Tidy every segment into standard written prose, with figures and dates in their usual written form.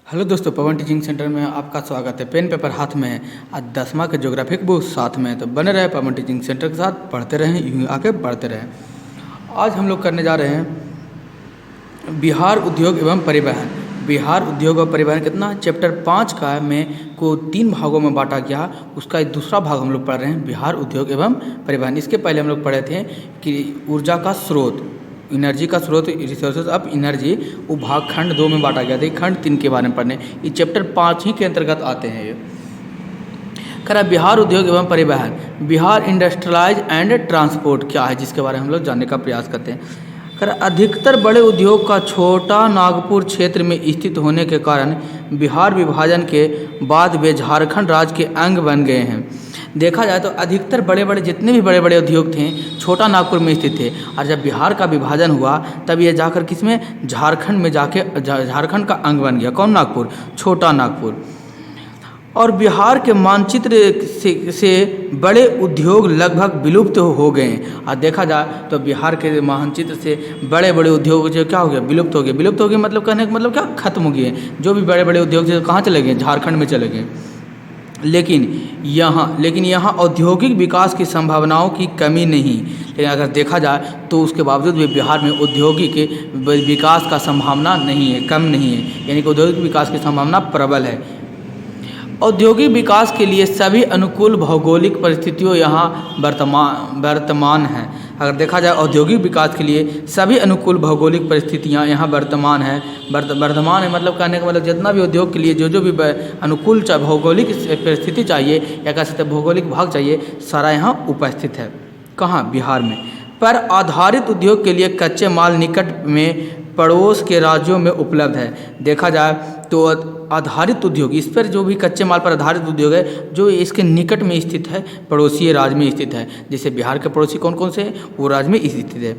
Hello दोस्तों, पवन teaching centre में आपका स्वागत है। पेन पेपर हाथ में है। आज 10वां के ज्योग्राफिक बुक साथ में है, तो बने रहे पवन टीचिंग सेंटर के साथ, पढ़ते रहें, यूँ आगे बढ़ते रहें। आज हम लोग करने जा रहे हैं बिहार उद्योग एवं परिवहन। बिहार उद्योग और परिवहन कितना चैप्टर 5 का में को 3 भागों में बांटा गया। उसका एक दूसरा भाग हम लोग पढ़ रहे हैं, बिहार उद्योग एवं परिवहन। इसके पहले हम लोग पढ़े थे कि ऊर्जा का स्रोत, एनर्जी का स्रोत, रिसोर्सेज ऑफ एनर्जी, वो भाग खंड 2 में बांटा गया था। खंड 3 के बारे में पढ़ने, ये चैप्टर 5 ही के अंतर्गत आते हैं। ये कह रहा बिहार उद्योग एवं परिवहन, बिहार इंडस्ट्रियलाइज एंड ट्रांसपोर्ट क्या है, जिसके बारे में हम लोग जानने का प्रयास करते हैं। कह रहा अधिकतर बड़े उद्योग का छोटा नागपुर क्षेत्र में स्थित होने के कारण बिहार विभाजन के बाद वे झारखंड राज्य के अंग बन गए हैं। देखा जाए तो अधिकतर बड़े बड़े जितने भी बड़े बड़े उद्योग थे छोटा नागपुर में स्थित थे, और जब बिहार का विभाजन हुआ तब ये जाकर किस में, झारखंड में जाके झारखंड का अंग बन गया। कौन नागपुर? छोटा नागपुर। और बिहार के मानचित्र से बड़े उद्योग लगभग विलुप्त हो गए हैं। और देखा जाए तो बिहार के मानचित्र से बड़े बड़े उद्योग जो क्या हो गया, विलुप्त हो गए। विलुप्त हो गए मतलब कहने का मतलब क्या, खत्म हो गए। जो भी बड़े बड़े उद्योग थे कहाँ चले गए, झारखंड में चले गए। लेकिन यहाँ औद्योगिक विकास की संभावनाओं की कमी नहीं। लेकिन अगर देखा जाए तो उसके बावजूद भी बिहार में औद्योगिक विकास का संभावना नहीं है, कम नहीं है, यानी कि औद्योगिक विकास की संभावना प्रबल है। औद्योगिक विकास के लिए सभी अनुकूल भौगोलिक परिस्थितियों यहाँ वर्तमान हैं। अगर देखा जाए औद्योगिक विकास के लिए सभी अनुकूल भौगोलिक परिस्थितियाँ यहाँ वर्तमान है। वर्तमान है मतलब कहने का मतलब जितना भी उद्योग के लिए जो भी अनुकूल भौगोलिक परिस्थिति चाहिए, या कह सकते भौगोलिक भाग चाहिए, सारा यहाँ उपस्थित है। कहाँ? बिहार में। पर आधारित उद्योग के लिए कच्चे माल निकट में पड़ोस के राज्यों में उपलब्ध है। देखा जाए तो आधारित उद्योग, इस पर जो भी कच्चे माल पर आधारित उद्योग है जो इसके निकट में स्थित है, पड़ोसी राज्य में स्थित है। जैसे बिहार के पड़ोसी कौन कौन से हैं, वो राज्य में स्थित है।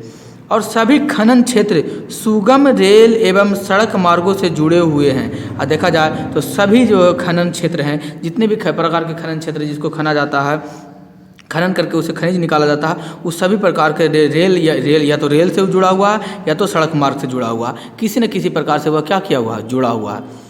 और सभी खनन क्षेत्र सुगम रेल एवं सड़क मार्गों से जुड़े हुए हैं। और देखा जाए तो सभी जो खनन क्षेत्र हैं, जितने भी प्रकार के खनन क्षेत्र जिसको खना जाता है, खनन करके उसे खनिज निकाला जाता है, उस सभी प्रकार के रेल या तो रेल से जुड़ा हुआ है या तो सड़क मार्ग से जुड़ा हुआ, किसी न किसी प्रकार से वह क्या किया हुआ है, जुड़ा हुआ है।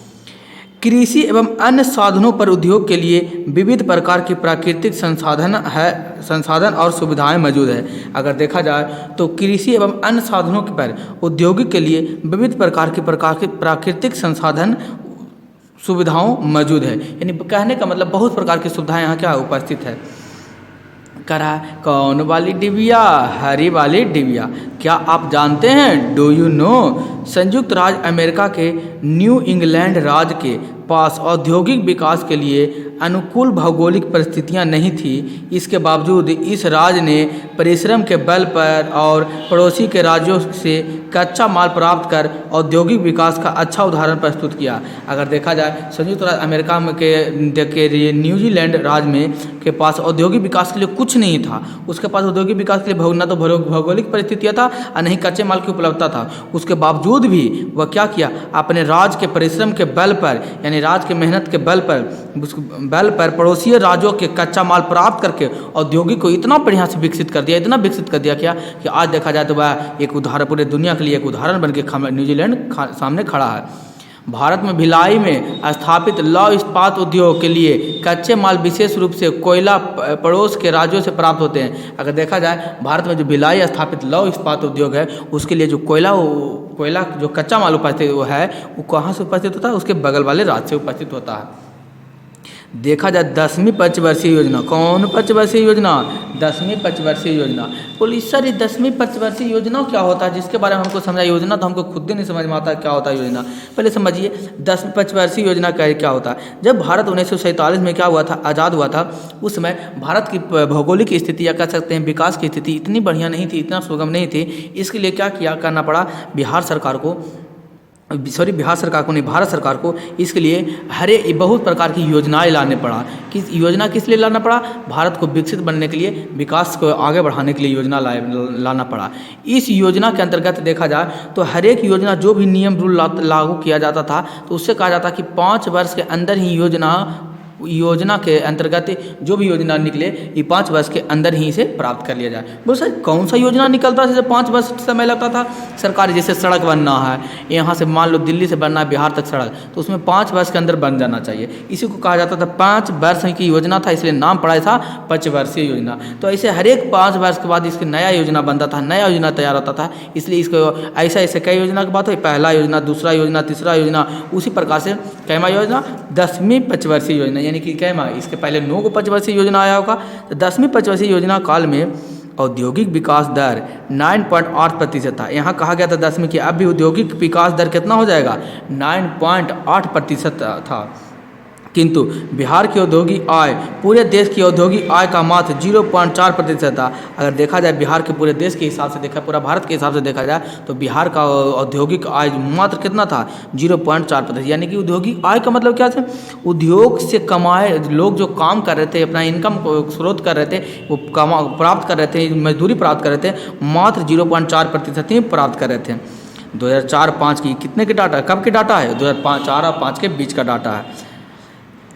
कृषि एवं अन्य साधनों पर उद्योग के लिए विविध प्रकार की प्राकृतिक संसाधन और सुविधाएं मौजूद है। अगर देखा जाए तो कृषि एवं अन्य साधनों पर औद्योगिक के लिए विविध प्रकार की प्राकृतिक संसाधन सुविधाओं मौजूद है। यानी कहने का मतलब बहुत प्रकार की सुविधाएं यहाँ क्या उपस्थित है। करा कौन वाली डिबिया, हरी वाली डिबिया। क्या आप जानते हैं, डू यू नो, संयुक्त राज्य अमेरिका के न्यू इंग्लैंड राज्य के पास औद्योगिक विकास के लिए अनुकूल भौगोलिक परिस्थितियां नहीं थी। इसके बावजूद इस राज्य ने परिश्रम के बल पर और पड़ोसी के राज्यों से कच्चा माल प्राप्त कर औद्योगिक विकास का अच्छा उदाहरण प्रस्तुत किया। अगर देखा जाए संयुक्त राज्य अमेरिका में के न्यूजीलैंड राज्य में के पास औद्योगिक विकास के लिए कुछ नहीं था। उसके पास औद्योगिक विकास के लिए ना तो भौगोलिक परिस्थितियाँ था और नहीं कच्चे माल की उपलब्धता था। उसके बावजूद भी वह क्या किया, अपने राज्य के परिश्रम के बल पर, यानी राज्य के मेहनत के बल पर पड़ोसी राज्यों के कच्चा माल प्राप्त करके औद्योगिक को इतना बढ़िया से विकसित कर दिया, इतना विकसित कर दिया क्या कि आज देखा जाए तो वह एक उदाहरण, पूरे दुनिया के लिए एक उदाहरण बन के न्यूजीलैंड सामने खड़ा है। भारत में भिलाई में स्थापित लौह इस्पात उद्योग के लिए कच्चे माल विशेष रूप से कोयला पड़ोस के राज्यों से प्राप्त होते हैं। अगर देखा जाए भारत में जो भिलाई स्थापित लौह इस्पात उद्योग है, उसके लिए जो कोयला जो कच्चा माल उपस्थित है, वो कहाँ से उपस्थित होता है, उसके बगल वाले राज्य से उपस्थित होता है। देखा जाए 10वीं पंचवर्षीय योजना, कौन पंचवर्षीय योजना, 10वीं पंचवर्षीय योजना। बोली सर ये 10वीं पंचवर्षीय योजना क्या होता है, जिसके बारे में हमको समझा। योजना तो हमको खुद ही नहीं समझ में आता क्या होता है योजना। पहले समझिए 10वीं पंचवर्षीय योजना क्या होता है। जब भारत 1947 में क्या हुआ था, आज़ाद हुआ था, उस समय भारत की भौगोलिक स्थिति या कह सकते हैं विकास की स्थिति इतनी बढ़िया नहीं थी, इतना सुगम नहीं थी। इसके लिए क्या करना पड़ा, भारत सरकार को नहीं, भारत सरकार को इसके लिए बहुत प्रकार की योजनाएं लाने पड़ा। किस लिए लाना पड़ा, भारत को विकसित बनने के लिए, विकास को आगे बढ़ाने के लिए योजना लाना पड़ा। इस योजना के अंतर्गत देखा जाए तो हर एक योजना जो भी नियम रूल लागू किया जाता था, तो उससे कहा जाता कि 5 वर्ष के अंदर ही योजना योजना के अंतर्गत जो भी योजना निकले ये 5 वर्ष के अंदर ही इसे प्राप्त कर लिया जाए। बोल सर कौन सा योजना निकलता है जैसे 5 वर्ष समय लगता था सरकारी, जैसे सड़क बनना है, यहाँ से मान लो दिल्ली से बनना है बिहार तक सड़क, तो उसमें 5 वर्ष के अंदर बन जाना चाहिए। इसी को कहा जाता था 5 वर्ष की योजना था, इसलिए नाम पड़ा था 5 वर्षीय योजना। तो ऐसे हर एक 5 वर्ष के बाद इसकी नया योजना बनता था, नया योजना तैयार होता था, इसलिए इसको ऐसा ऐसे कई योजना की बात हुई, पहला योजना, दूसरा योजना, तीसरा योजना, उसी प्रकार से कैमा योजना 10वीं पंचवर्षीय योजना, यानी कि कैमा इसके पहले 9 को पंचवर्षीय योजना आया होगा। तो 10वीं पंचवर्षीय योजना काल में औद्योगिक विकास दर 9.8% था। यहाँ कहा गया था 10वीं की अब भी औद्योगिक विकास दर कितना हो जाएगा 9.8% था, किंतु बिहार की औद्योगिक आय पूरे देश की औद्योगिक आय का मात्र 0.4% था। अगर देखा जाए बिहार के पूरे देश के हिसाब से देखा, पूरा भारत के हिसाब से देखा जाए तो बिहार का औद्योगिक आय मात्र कितना था 0.4%, यानी कि औद्योगिक आय का मतलब क्या था, उद्योग से कमाए लोग जो काम कर रहे थे, अपना इनकम को स्रोत कर रहे थे, वो प्राप्त कर रहे थे, मजदूरी प्राप्त कर रहे थे, मात्र 0.4% ही प्राप्त कर रहे थे। 2004-5 की कितने के डाटा, कब के डाटा है 2004 और 5 के बीच का डाटा है।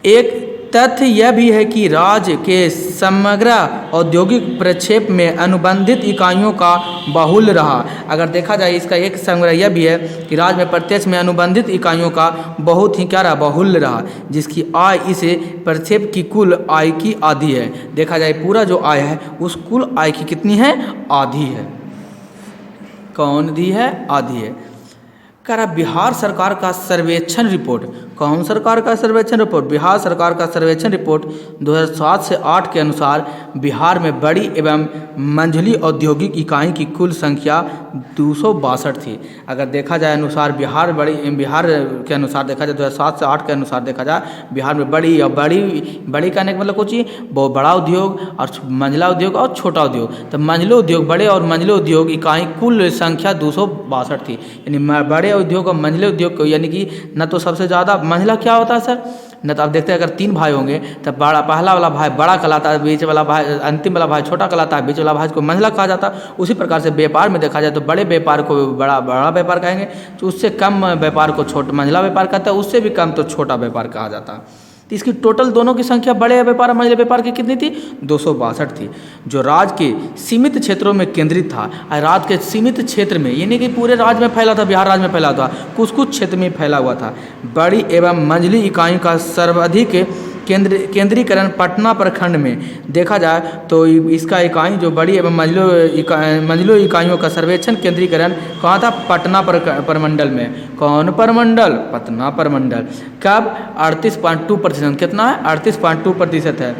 एक तथ्य यह भी है कि राज्य के समग्र औद्योगिक प्रक्षेप में अनुबंधित इकाइयों का बाहुल्य रहा। अगर देखा जाए इसका एक संग्रह यह भी है कि राज्य में प्रत्यक्ष में अनुबंधित इकाइयों का बहुत ही क्या रहा, बाहुल्य रहा, जिसकी आय इसे प्रक्षेप की कुल आय की आधी है। देखा जाए पूरा जो आय है उस कुल आय की कितनी है, आधी है। कौन दी है, आधी है। कह रहा बिहार सरकार का सर्वेक्षण रिपोर्ट, कौन सरकार का सर्वेक्षण रिपोर्ट, बिहार सरकार का सर्वेक्षण रिपोर्ट 2007 से 8 के अनुसार बिहार में बड़ी एवं मंझली औद्योगिक इकाई की कुल संख्या 262 थी। अगर देखा जाए अनुसार बिहार के अनुसार देखा जाए 2007 से 8 के अनुसार देखा जाए बिहार में बड़ी कहने का मतलब कुछ ही बहुत बड़ा उद्योग और मंझला उद्योग और छोटा उद्योग। तो मंझले उद्योग, बड़े और मंझले उद्योग इकाई कुल संख्या 262 थी, यानी बड़े उद्योग और मंझले उद्योग को, यानी कि न तो सबसे ज़्यादा मंझला क्या होता है सर, न तो आप देखते हैं अगर 3 भाई होंगे तब पहला वाला भाई बड़ा कहलाता है, बीच वाला भाई, अंतिम वाला भाई छोटा कहलाता है, बीच वाला भाई को मंझला कहा जाता है। उसी प्रकार से व्यापार में देखा जाए तो बड़े व्यापार को बड़ा व्यापार कहेंगे, तो उससे कम व्यापार को छोटा मंझला व्यापार कहता है, उससे भी कम तो छोटा व्यापार कहा जाता है। तो इसकी टोटल दोनों की संख्या बड़े व्यापार और मंझले व्यापार की कितनी थी, 262 थी, जो राज्य के सीमित क्षेत्रों में केंद्रित था। राज्य के सीमित क्षेत्र में, यानी कि पूरे राज्य में फैला था, बिहार राज्य में फैला था, कुछ कुछ क्षेत्र में फैला हुआ था। बड़ी एवं मंझली इकाइयों का सर्वाधिक केंद्रीकरण पटना प्रखंड में देखा जाए तो इसका इकाई जो बड़ी एवं मंझलो इकाइयों का सर्वेक्षण केंद्रीकरण कहाँ था, पटना प्रमंडल में। कौन प्रमंडल, पटना प्रमंडल। कब 38.2%, कितना है 38.2% है।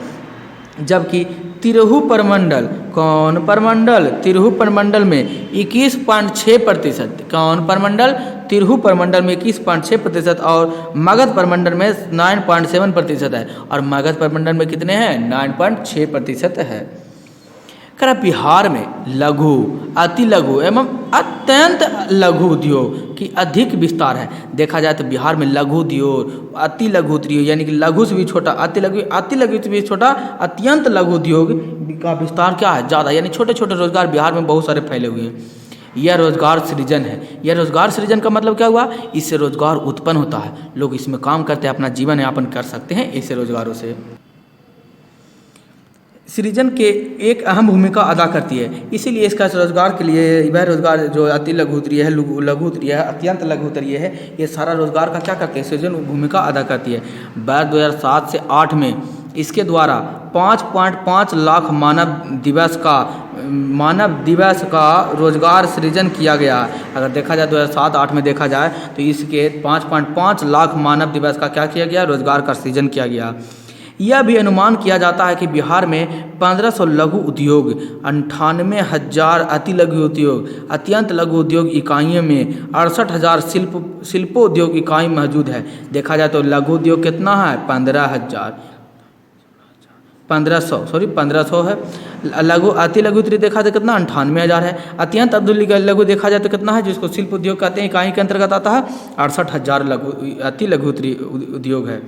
जबकि तिरहू प्रमंडल, कौन प्रमंडल, तिरहू प्रमंडल में 21.6%, कौन प्रमंडल, तिरहू प्रमंडल में 21.6% और मगध प्रमंडल में 9.7% है, और मगध प्रमंडल में कितने हैं 9.6% है। कह बिहार में लघु, अति लघु एवं अत्यंत लघु उद्योग की अधिक विस्तार है। देखा जाए तो बिहार में लघु उद्योग, अति लघु उद्योग, यानी कि लघु से भी छोटा, अति लघु से भी छोटा, अत्यंत लघु उद्योग का विस्तार क्या है, ज़्यादा, यानी छोटे छोटे रोजगार बिहार में बहुत सारे फैले हुए हैं। यह रोजगार सृजन है। यह रोजगार सृजन का मतलब क्या हुआ, इससे रोजगार उत्पन्न होता है, लोग इसमें काम करते हैं, अपना जीवन यापन कर सकते हैं ऐसे रोजगारों से। सृजन के एक अहम भूमिका अदा करती है, इसीलिए इसका रोजगार के लिए वह रोजगार जो अति लघु उत्तरीय है, लघु उत्तरीय है, अत्यंत लघु उत्तरीय है, ये सारा रोजगार का क्या करते हैं, सृजन भूमिका अदा करती है। वर्ष 2007 से 8 में इसके द्वारा 5.5 लाख मानव दिवस का रोजगार सृजन किया गया। अगर देखा जाए 2007-8 में देखा जाए तो इसके 5.5 लाख मानव दिवस का क्या किया गया, रोजगार का सृजन किया गया। यह भी अनुमान किया जाता है कि बिहार में 1500 लघु उद्योग, 98,000 अति लघु उद्योग, अत्यंत लघु उद्योग इकाइयों में 68,000 शिल्पोद्योग इकाई मौजूद है। देखा जाए तो लघु उद्योग कितना है 1500 है। लघु अति लघु उद्योग देखा जाए कितना 98,000 है। अत्यंत लघु देखा जाए तो कितना है, जिसको शिल्प उद्योग कहते हैं, इकाई के अंतर्गत आता है 68,000 अति लघु उद्योग है।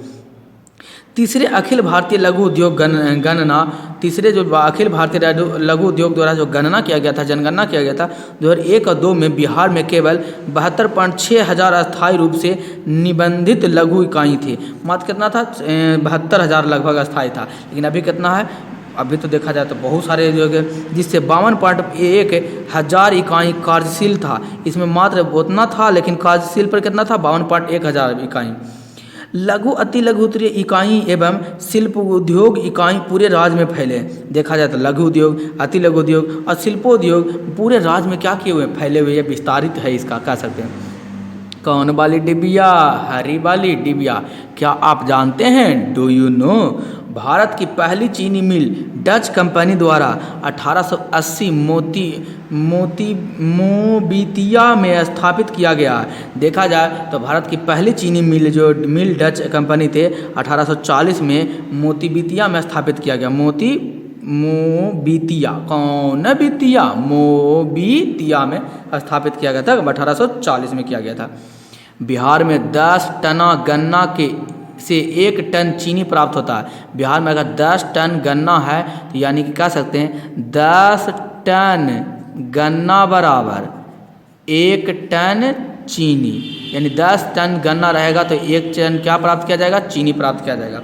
तीसरे अखिल भारतीय लघु उद्योग गणना, तीसरे जो अखिल भारतीय लघु उद्योग द्वारा जो गणना किया गया था, जनगणना किया गया था 2001 और 2 में बिहार में केवल 72.6 हज़ार अस्थायी रूप से निबंधित लघु इकाई थी। मात्र कितना था? 72,000 लगभग अस्थायी था। लेकिन अभी कितना है? अभी तो देखा जाए तो बहुत सारे जो है, जिससे 52.1 हज़ार इकाई कार्यशील था। इसमें मात्र उतना था, लेकिन कार्यशील पर कितना था? 52.1 हज़ार इकाई। लघु अति लघु उत्तरीय इकाई एवं शिल्प उद्योग इकाई पूरे राज्य में फैले। देखा जाए तो लघु उद्योग, अति लघु उद्योग और शिल्पोद्योग पूरे राज्य में क्या किए हुए? फैले हुए, विस्तारित है इसका, कह सकते हैं। कौन वाली डिबिया? हरी वाली डिबिया। क्या आप जानते हैं? Do you know? भारत की पहली चीनी मिल डच कंपनी द्वारा 1880 मोबितिया में स्थापित किया गया। देखा जाए तो भारत की पहली चीनी मिल जो मिल डच कंपनी थे 1840 में मोतीबितिया में स्थापित किया गया। मोबितिया, कौन बितिया? मोबितिया में स्थापित किया गया था, 1840 में किया गया था। बिहार में 10 टना गन्ना के से 1 टन चीनी प्राप्त होता है। बिहार में अगर 10 टन गन्ना है तो यानी कि कह सकते हैं 10 टन गन्ना बराबर 1 टन चीनी, यानी 10 टन गन्ना रहेगा तो 1 टन क्या प्राप्त किया जाएगा? चीनी प्राप्त किया जाएगा।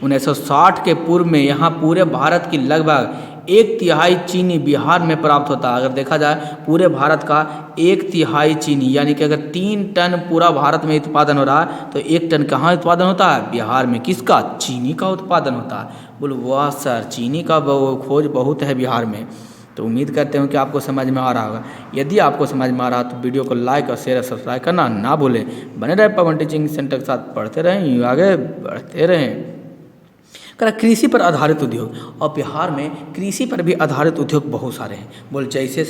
1960 के पूर्व में यहाँ पूरे भारत की लगभग 1/3 चीनी बिहार में प्राप्त होता है। अगर देखा जाए पूरे भारत का 1/3 चीनी, यानी कि अगर 3 टन पूरा भारत में उत्पादन हो रहा है तो 1 टन कहाँ उत्पादन होता है? बिहार में। किसका? चीनी का उत्पादन होता है। बोलो वाह सर, चीनी का खोज बहुत है बिहार में। तो उम्मीद करते हैं कि आपको समझ में आ रहा होगा। यदि आपको समझ में आ रहा तो वीडियो को लाइक और शेयर और सब्सक्राइब करना ना भूलें। बने रहे पवन टीचिंग सेंटर के साथ, पढ़ते रहें, आगे बढ़ते रहें। कृषि पर आधारित उद्योग, और बिहार में कृषि पर भी आधारित उद्योग बहुत सारे हैं। बोल जैसे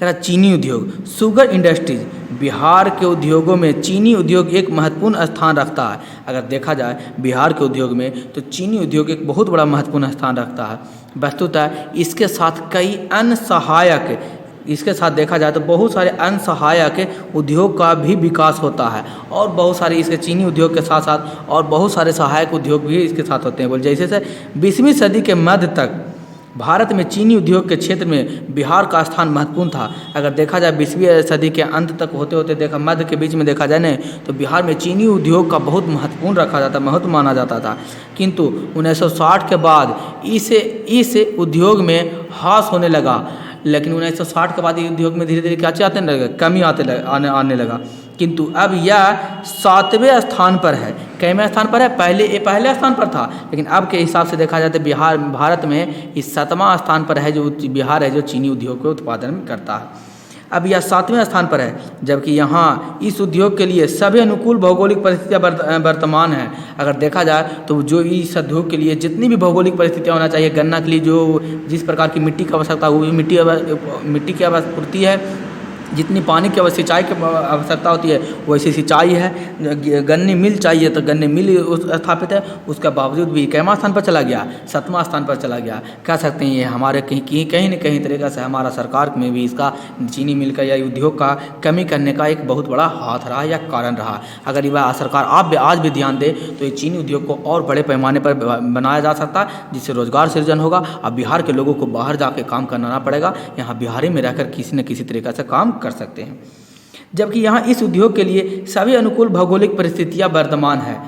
है चीनी उद्योग, शुगर इंडस्ट्रीज। बिहार के उद्योगों में चीनी उद्योग एक महत्वपूर्ण स्थान रखता है। अगर देखा जाए बिहार के उद्योग में तो चीनी उद्योग एक बहुत बड़ा महत्वपूर्ण स्थान रखता है। वस्तुतः इसके साथ कई अन्य सहायक, इसके साथ देखा जाए तो बहुत सारे अन्य सहायक उद्योग का भी विकास होता है, और बहुत सारे इसके चीनी उद्योग के साथ साथ और बहुत सारे सहायक उद्योग भी इसके साथ होते हैं। बोल जैसे 20वीं सदी के मध्य तक भारत में चीनी उद्योग के क्षेत्र में बिहार का स्थान महत्वपूर्ण था। अगर देखा जाए 20वीं सदी के अंत तक होते होते देखा मध्य के बीच में देखा जाए ना तो बिहार में चीनी उद्योग का बहुत महत्वपूर्ण रखा जाता, महत्व माना जाता था। किंतु 1960 के बाद इस उद्योग में ह्रास होने लगा। लेकिन 1960 के बाद ये उद्योग में धीरे धीरे क्या आते लगा? कमी आने लगा। किंतु अब यह 7वें स्थान पर है। कैवें स्थान पर है? पहले स्थान पर था, लेकिन अब के हिसाब से देखा जाए तो भारत में इस 7वां स्थान पर है, जो बिहार है जो चीनी उद्योग को उत्पादन करता है। अब यह 7वें स्थान पर है, जबकि यहाँ इस उद्योग के लिए सभी अनुकूल भौगोलिक परिस्थितियाँ वर्तमान है। अगर देखा जाए तो जो इस उद्योग के लिए जितनी भी भौगोलिक परिस्थितियाँ होना चाहिए, गन्ना के लिए जो जिस प्रकार की मिट्टी की आवश्यकता है वो मिट्टी की आवश्यकता है, जितनी पानी की सिंचाई की आवश्यकता होती है वैसी सिंचाई है। गन्ने मिल चाहिए तो गन्ने मिल स्थापित है। उसके बावजूद भी कैमा स्थान पर चला गया? 7वां स्थान पर चला गया। कह सकते हैं ये हमारे कहीं न कहीं तरीक़ा से हमारा सरकार में भी इसका चीनी मिल का या उद्योग का कमी करने का एक बहुत बड़ा हाथ रहा या कारण रहा। अगर यह सरकार आज भी ध्यान दे तो ये चीनी उद्योग को और बड़े पैमाने पर बनाया जा सकता है, जिससे रोजगार सृजन होगा। अब बिहार के लोगों को बाहर जाके काम करना ना पड़ेगा, यहाँ बिहार में रहकर किसी न किसी तरीक़ा से काम कर सकते हैं। जबकि यहाँ इस उद्योग के लिए सभी अनुकूल भौगोलिक परिस्थितियाँ वर्तमान है।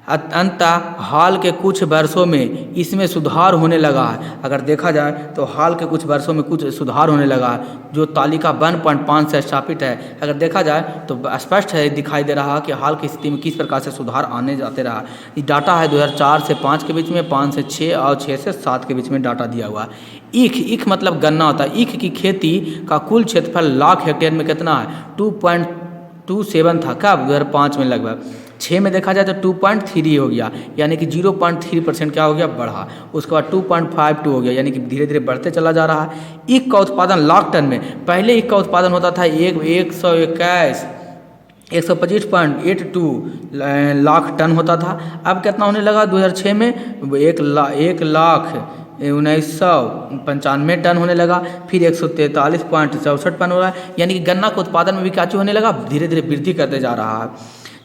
अंततः हाल के कुछ वर्षों में इसमें सुधार होने लगा है। अगर देखा जाए तो हाल के कुछ वर्षों में कुछ सुधार होने लगा है, जो तालिका 1.5 से स्थापित है। अगर देखा जाए तो स्पष्ट है, दिखाई दे रहा है कि हाल की स्थिति में किस प्रकार से सुधार आने जाते रहा। ये डाटा है 2004 से 5 के बीच में, 5 से 6 और 6 से 7 के बीच में डाटा दिया हुआ है। ईख मतलब गन्ना होता है। ईख की खेती का कुल क्षेत्रफल लाख हेक्टेयर में कितना है? 2.27 था कब? 2005 में। लगभग 6 में देखा जाए तो 2.3 हो गया, यानी कि 0.3% क्या हो गया? बढ़ा। उसके बाद 2.52 हो गया, यानी कि धीरे धीरे बढ़ते चला जा रहा है। ईख का उत्पादन लाख टन में, पहले ईख का उत्पादन होता था 125.82 लाख टन होता था। अब कितना होने लगा? 2006 में 1,1995 टन होने लगा, फिर 143.64 टन हो रहा है। यानी कि गन्ना के उत्पादन में भी क्या होने लगा? धीरे धीरे वृद्धि करते जा रहा है।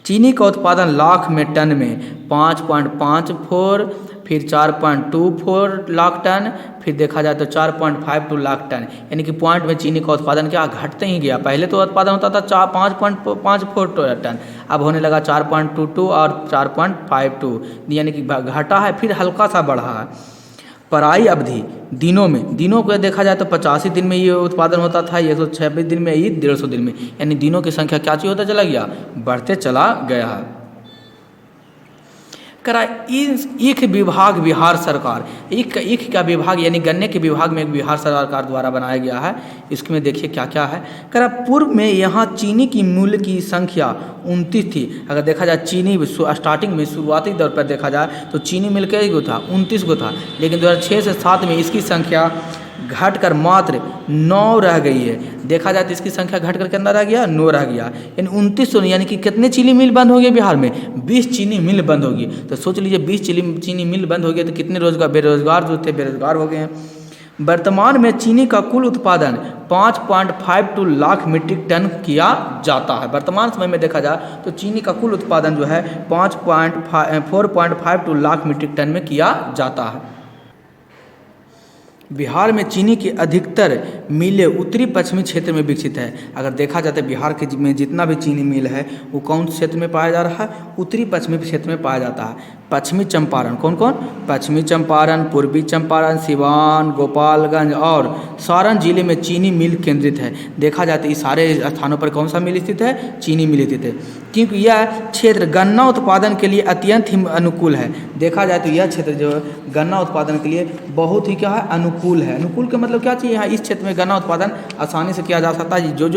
चीनी का उत्पादन लाख में टन में 5.54, फिर 4.24 लाख टन, फिर देखा जाए तो 4.52 लाख टन, यानी कि पॉइंट में चीनी का उत्पादन क्या घटते ही गया। पहले तो उत्पादन होता था 5.54 टन, अब होने लगा 4.22 और 4.52, यानी कि घटा है, फिर हल्का सा बढ़ा है। पराई अवधि दिनों को देखा जाए तो 85 दिन में ये उत्पादन होता था, 126 दिन में, ये 150 दिन में, यानी दिनों की संख्या क्या चीज होता चला गया, बढ़ते चला गया। करा एक विभाग बिहार सरकार, एक का विभाग यानी गन्ने के विभाग में एक बिहार सरकार द्वारा बनाया गया है। इसमें देखिए क्या क्या है। करा पूर्व में यहाँ चीनी की मूल्य की संख्या 29 थी। अगर देखा जाए चीनी स्टार्टिंग में शुरुआती दौर पर देखा जाए तो चीनी मिल के गो था 29 गो था, लेकिन 2006 से 7 में इसकी संख्या घटकर मात्र 9 रह गई है। देखा जाए तो इसकी संख्या घटकर कितना रह गया, 9 रह गया, यानी 29, यानी कि कितने चीनी मिल बंद हो गए बिहार में, 20 चीनी मिल बंद होगी। तो सोच लीजिए 20 चीनी मिल बंद हो गए तो कितने बेरोजगार जो थे बेरोजगार हो गए हैं। वर्तमान में चीनी का कुल उत्पादन 5.52 लाख मीट्रिक टन किया जाता है। वर्तमान समय में देखा जाए तो चीनी का कुल उत्पादन जो है 4.52 लाख मीट्रिक टन में किया जाता है। बिहार में चीनी की अधिकतर मिलें उत्तरी पश्चिमी क्षेत्र में विकसित है। अगर देखा जाए तो बिहार के में जितना भी चीनी मिल है वो कौन क्षेत्र में पाया जा रहा है, उत्तरी पश्चिमी क्षेत्र में पाया जाता है। पश्चिमी चंपारण, कौन कौन, पश्चिमी चंपारण, पूर्वी चंपारण, सिवान, गोपालगंज और सारण जिले में चीनी मिल केंद्रित है। देखा जाए तो इस सारे स्थानों पर कौन सा मिल स्थित है, चीनी मिल स्थित है, क्योंकि यह क्षेत्र गन्ना उत्पादन के लिए अत्यंत ही अनुकूल है। देखा जाए तो यह क्षेत्र जो है गन्ना उत्पादन के लिए बहुत ही क्या है, अनुकूल है। अनुकूल का मतलब क्या चाहिए, यहाँ इस क्षेत्र में गन्ना उत्पादन आसानी से किया जा सकता है। जो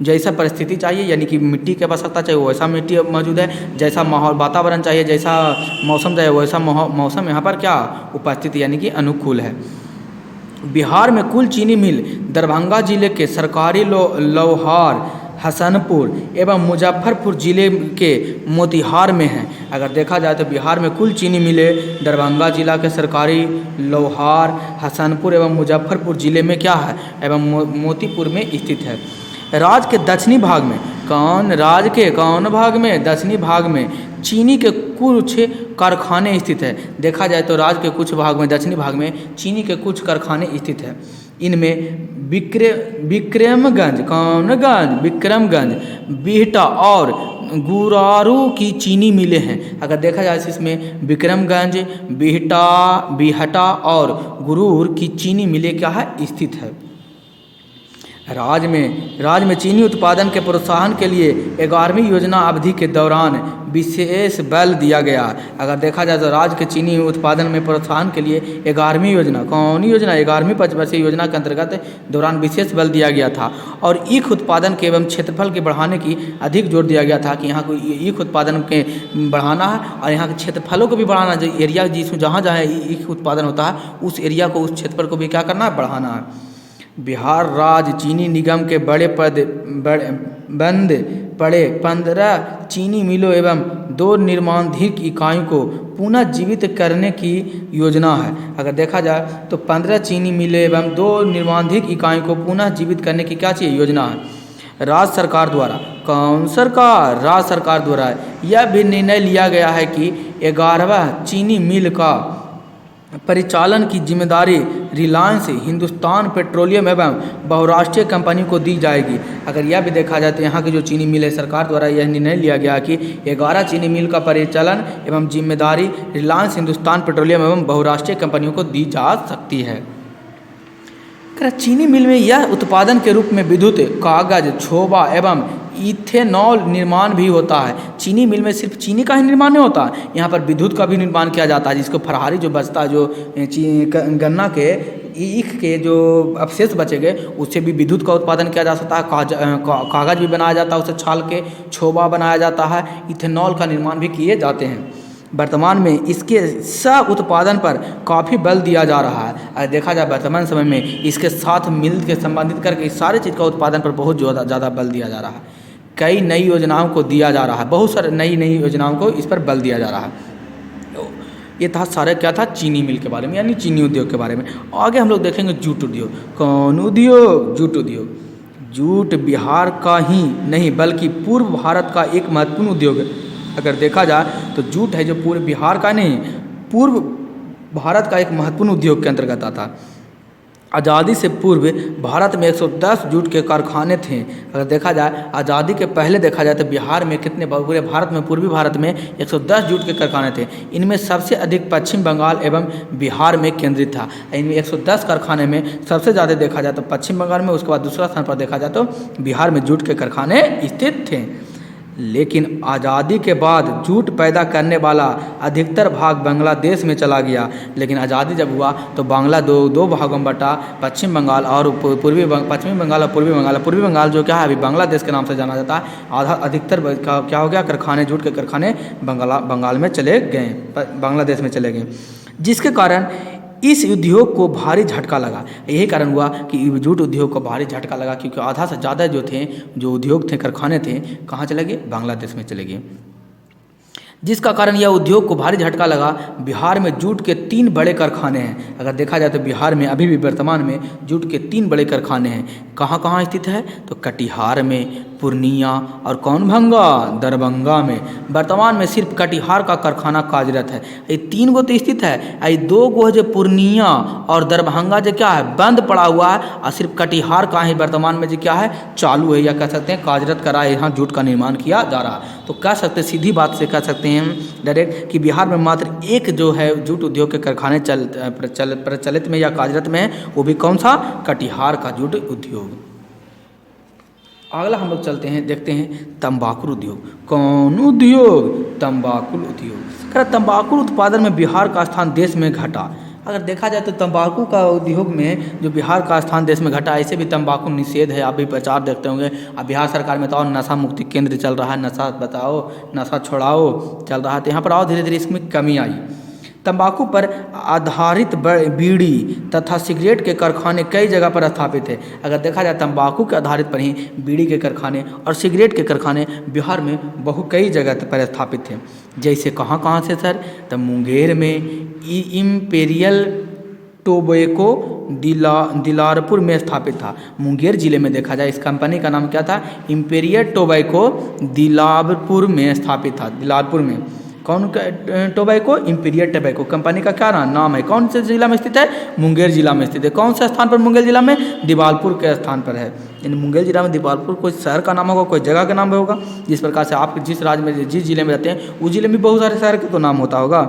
जैसा परिस्थिति चाहिए, यानी कि मिट्टी की आवश्यकता चाहिए वैसा मिट्टी मौजूद है, जैसा माहौल वातावरण चाहिए, जैसा मौसम चाहिए वैसा मौसम यहाँ पर क्या उपस्थित, यानी कि अनुकूल है। बिहार में कुल चीनी मिल दरभंगा जिले के सरकारी लौहार, हसनपुर एवं मुजफ्फरपुर जिले के मोतिहार में है। अगर देखा जाए तो बिहार में कुल चीनी मिलें दरभंगा जिला के सरकारी लौहार, हसनपुर एवं मुजफ्फरपुर जिले में क्या है, एवं मोतीपुर में स्थित है। राज्य के दक्षिणी भाग में कौन भाग में, दक्षिणी भाग में चीनी के कुछ कारखाने स्थित है। देखा जाए तो राज्य के कुछ भाग में, दक्षिणी भाग में चीनी के कुछ कारखाने स्थित है। इनमें विक्रमगंज, बिहटा और गुरारू की चीनी मिलें हैं। अगर देखा जाए तो इसमें विक्रमगंज, बिहटा और गुरूर की चीनी मिलें क्या है, स्थित है। राज्य में चीनी उत्पादन के प्रोत्साहन के लिए 11वीं योजना अवधि के दौरान विशेष बल दिया गया। अगर देखा जाए तो राज्य के चीनी उत्पादन में प्रोत्साहन के लिए 11वीं योजना, कौन योजना, 11वीं पंचवर्षीय योजना के अंतर्गत दौरान विशेष बल दिया गया था और ईख उत्पादन के एवं क्षेत्रफल के बढ़ाने की अधिक जोर दिया गया था कि यहाँ को ईख उत्पादन के बढ़ाना है और यहाँ के क्षेत्रफलों को भी बढ़ाना, जो एरिया जिसमें जहाँ ईख उत्पादन होता है उस एरिया को, उस क्षेत्रफल को भी क्या करना है, बढ़ाना है। बिहार राज्य चीनी निगम के बंद पड़े 15 चीनी मिलों एवं 2 निर्माणाधीन इकाइयों को पुनः जीवित करने की योजना है। अगर देखा जाए तो 15 चीनी मिलें एवं 2 निर्माणाधीन इकाइयों को पुनः जीवित करने की क्या चाहिए, योजना है। राज्य सरकार द्वारा, कौन सरकार, राज्य सरकार द्वारा यह भी निर्णय लिया गया है कि 11वां चीनी मिल का परिचालन की जिम्मेदारी रिलायंस हिंदुस्तान पेट्रोलियम एवं बहुराष्ट्रीय कंपनी को दी जाएगी। अगर यह भी देखा जाए तो यहाँ की जो चीनी मिल है, सरकार द्वारा यह निर्णय लिया गया कि 11 चीनी मिल का परिचालन एवं जिम्मेदारी रिलायंस हिंदुस्तान पेट्रोलियम एवं बहुराष्ट्रीय कंपनियों को दी जा सकती है। चीनी मिल में यह उत्पादन के रूप में विद्युत, कागज, छोबा एवं इथेनॉल निर्माण भी होता है। चीनी मिल में सिर्फ चीनी का ही निर्माण नहीं होता, यहाँ पर विद्युत का भी निर्माण किया जाता है, जिसको फरहारी जो बचता है, जो गन्ना के ईख के जो अवशेष बचेंगे उससे भी विद्युत का उत्पादन किया जा सकता है। कागज भी बनाया जाता है, उसे छाल के छोबा बनाया जाता है, इथेनॉल का निर्माण भी किए जाते हैं। वर्तमान में इसके सब उत्पादन पर काफ़ी बल दिया जा रहा है। अगर देखा जाए वर्तमान समय में इसके साथ मिल के संबंधित करके इस सारे चीज़ का उत्पादन पर बहुत ज़्यादा बल दिया जा रहा है। कई नई योजनाओं को दिया जा रहा है, बहुत सारे नई योजनाओं को इस पर बल दिया जा रहा है। ये था सारे क्या था, चीनी मिल के बारे में, यानी चीनी उद्योग के बारे में। आगे हम लोग देखेंगे जूट उद्योग। कौन उद्योग, जूट उद्योग। जूट बिहार का ही नहीं बल्कि पूर्व भारत का एक महत्वपूर्ण उद्योग है। अगर देखा जाए तो जूट है जो पूरे बिहार का नहीं, पूर्व भारत का एक महत्वपूर्ण उद्योग के अंतर्गत आता। आज़ादी से पूर्व भारत में 110 जूट के कारखाने थे। अगर देखा जाए आज़ादी के पहले देखा जाए तो बिहार में कितने, पूरे भारत में, पूर्वी भारत में 110 जूट के कारखाने थे। इनमें सबसे अधिक पश्चिम बंगाल एवं बिहार में केंद्रित था। इनमें 110 कारखाने में सबसे ज़्यादा देखा जाए तो पश्चिम बंगाल में, उसके बाद दूसरा स्थान पर देखा जाए तो बिहार में जूट के कारखाने स्थित थे। लेकिन आज़ादी के बाद जूट पैदा करने वाला अधिकतर भाग बांग्लादेश में चला गया। लेकिन आज़ादी जब हुआ तो बांग्ला दो भागों में बटा, पश्चिम बंगाल और पश्चिमी बंगाल और पूर्वी बंगाल। पूर्वी बंगाल जो क्या है अभी बांग्लादेश के नाम से जाना जाता है, आधा अधिकतर क्या हो गया, कारखाने, जूट के कारखाने बंगाल में चले गए, बांग्लादेश में चले गए, जिसके कारण इस उद्योग को भारी झटका लगा। यही कारण हुआ कि जूट उद्योग को भारी झटका लगा, क्योंकि आधा से ज़्यादा जो उद्योग थे, कारखाने थे, कहाँ चले गए, बांग्लादेश में चले गए, जिसका कारण यह उद्योग को भारी झटका लगा। बिहार में जूट के 3 बड़े कारखाने हैं। अगर देखा जाए तो बिहार में अभी भी वर्तमान में जूट के 3 बड़े कारखाने हैं। कहाँ कहाँ स्थित है तो कटिहार में, पूर्णिया और कौनभंगा, दरभंगा में। वर्तमान में सिर्फ कटिहार का कारखाना कार्यरत है। ये 3 गो तो स्थित है, ये 2 गो जो पूर्णिया और दरभंगा जो क्या है बंद पड़ा हुआ है, और सिर्फ कटिहार का ही वर्तमान में जो क्या है चालू है, या कह सकते हैं कार्यरत करा है, यहाँ जूट का निर्माण किया जा रहा है। तो कह सकते, सीधी बात से कह सकते हैं डायरेक्ट कि बिहार में मात्र एक जो है जूट उद्योग के कारखाने प्रचलित में या कार्यरत में है, वो भी कौन सा, कटिहार का जूट उद्योग। अगला हम लोग चलते हैं, देखते हैं तंबाकू उद्योग। कौन उद्योग, तंबाकू उद्योग। कर तंबाकू उत्पादन में बिहार का स्थान देश में घटा। अगर देखा जाए तो तंबाकू का उद्योग में जो बिहार का स्थान देश में घटा, ऐसे भी तंबाकू निषेध है, आप भी प्रचार देखते होंगे। अब बिहार सरकार में तो और नशा मुक्ति केंद्र चल रहा है, नशा बताओ, नशा छोड़ाओ चल रहा है, तो यहाँ पर और धीरे धीरे इसमें कमी आई। तंबाकू पर आधारित बीड़ी तथा सिगरेट के कारखाने कई जगह पर स्थापित है। अगर देखा जाए तंबाकू के आधारित पर ही बीड़ी के कारखाने और सिगरेट के कारखाने बिहार में कई जगह पर स्थापित थे। जैसे कहाँ कहाँ से सर, तो मुंगेर में इम्पेरियल टोबैको दिलारपुर में स्थापित था। मुंगेर जिले में देखा जाए इस कंपनी का नाम क्या था, इम्पेरियल टोबैको दिलारपुर में स्थापित था। दिलारपुर में कौन टोबैको, इम्पीरियल टोबैको कंपनी का क्या नाम है, कौन से जिला में स्थित है, मुंगेर जिला में स्थित है। कौन से स्थान पर मुंगेर जिला में, दीवालपुर के स्थान पर है। यानी मुंगेर जिला में दीवालपुर कोई शहर का नाम होगा, कोई जगह का नाम होगा। जिस प्रकार से आप जिस राज्य में, जिस जिले में रहते हैं उस जिले में बहुत सारे शहर के तो नाम होता होगा।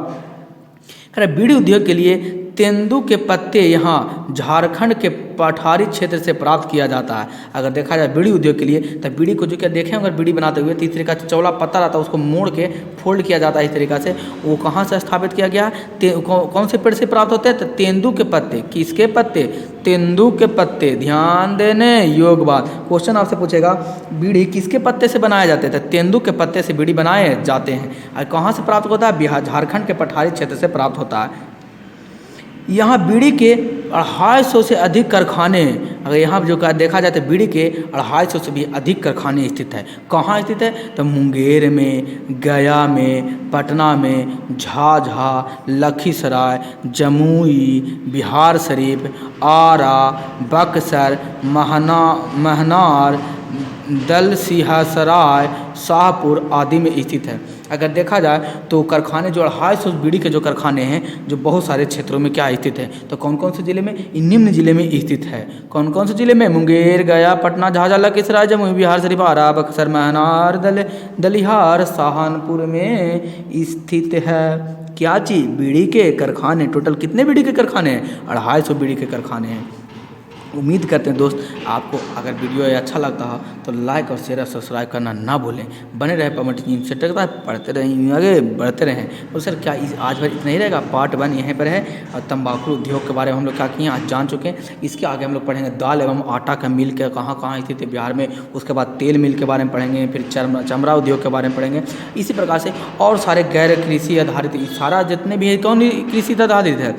बीड़ी उद्योग के लिए तेंदू के पत्ते यहाँ झारखंड के पठारी क्षेत्र से प्राप्त किया जाता है। अगर देखा जाए बीड़ी उद्योग के लिए, तो बीड़ी को जो क्या देखें अगर बीड़ी बनाते हुए, तो इस तरीका से चौड़ा पत्ता रहता है, उसको मोड़ के फोल्ड किया जाता है इस तरीका से। वो कहाँ से स्थापित किया गया, कौन से पेड़ से प्राप्त होते हैं, तो तेंदू के पत्ते। किसके पत्ते, तेंदू के पत्ते। ध्यान देने योग बात, क्वेश्चन आपसे पूछेगा बीड़ी किसके पत्ते से बनाए जाते हैं, तो तेंदू के पत्ते से बीड़ी बनाए जाते हैं। और कहाँ से प्राप्त होता है, बिहार, झारखंड के पठारी क्षेत्र से प्राप्त होता है। यहाँ बीड़ी के 250 से अधिक कारखाने, अगर यहाँ जो देखा जाए तो बीड़ी के 250 से भी अधिक कारखाने स्थित है। कहाँ स्थित है, तो मुंगेर में, गया में, पटना में, झाझा, लखीसराय, जमुई, बिहार शरीफ, आरा, बक्सर, महनार, दलसिंहसराय, शाहपुर आदि में स्थित है। अगर देखा जाए तो कारखाने जो 250 बीड़ी के जो कारखाने हैं जो बहुत सारे क्षेत्रों में क्या स्थित है, तो कौन कौन से जिले में, निम्न जिले में स्थित है। कौन कौन से जिले में, मुंगेर, गया, पटना, झाझा, लखीसराय, जमुई, बिहार शरीफ, आरा, बक्सर, महनार, दलिहार, सहारनपुर में स्थित है। क्या चीज़, बीड़ी के कारखाने। टोटल कितने बीड़ी के कारखाने हैं, 250 बीड़ी के कारखाने हैं। उम्मीद करते हैं दोस्त आपको अगर वीडियो अच्छा लगता हो तो लाइक और शेयर और सब्सक्राइब करना ना भूलें। बने रहे पवन टीवी से, पढ़ते रहें, आगे बढ़ते रहें। तो सर क्या आज भर इतना ही रहेगा, पार्ट 1 यहीं पर है। और तंबाकू उद्योग के बारे में हम लोग क्या किए आज जान चुके हैं। इसके आगे हम लोग पढ़ेंगे दाल एवं आटा का मिल के कहाँ कहाँ स्थित है बिहार में। उसके बाद तेल मिल के बारे में पढ़ेंगे, फिर चमड़ा उद्योग के बारे में पढ़ेंगे। इसी प्रकार से और सारे गैर कृषि आधारित सारा जितने भी है, कौन कृषि आधारित है,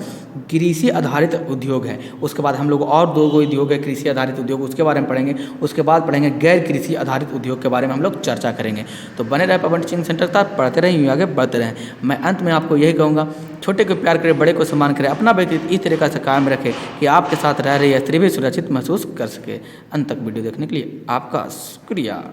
कृषि आधारित उद्योग है। उसके बाद हम लोग और 2 उद्योग है कृषि आधारित उद्योग, उसके बारे में पढ़ेंगे। उसके बाद पढ़ेंगे गैर कृषि आधारित उद्योग के बारे में हम लोग चर्चा करेंगे। तो बने रहे पवन टीचिंग सेंटर तक, पढ़ते रहें, आगे बढ़ते रहें। मैं अंत में आपको यही कहूँगा छोटे को प्यार करें, बड़े को सम्मान करें, अपना व्यक्तित्व इस तरीक़ा से कायम रखें कि आपके साथ रह रही स्त्री भी सुरक्षित महसूस कर सके। अंत तक वीडियो देखने के लिए आपका शुक्रिया।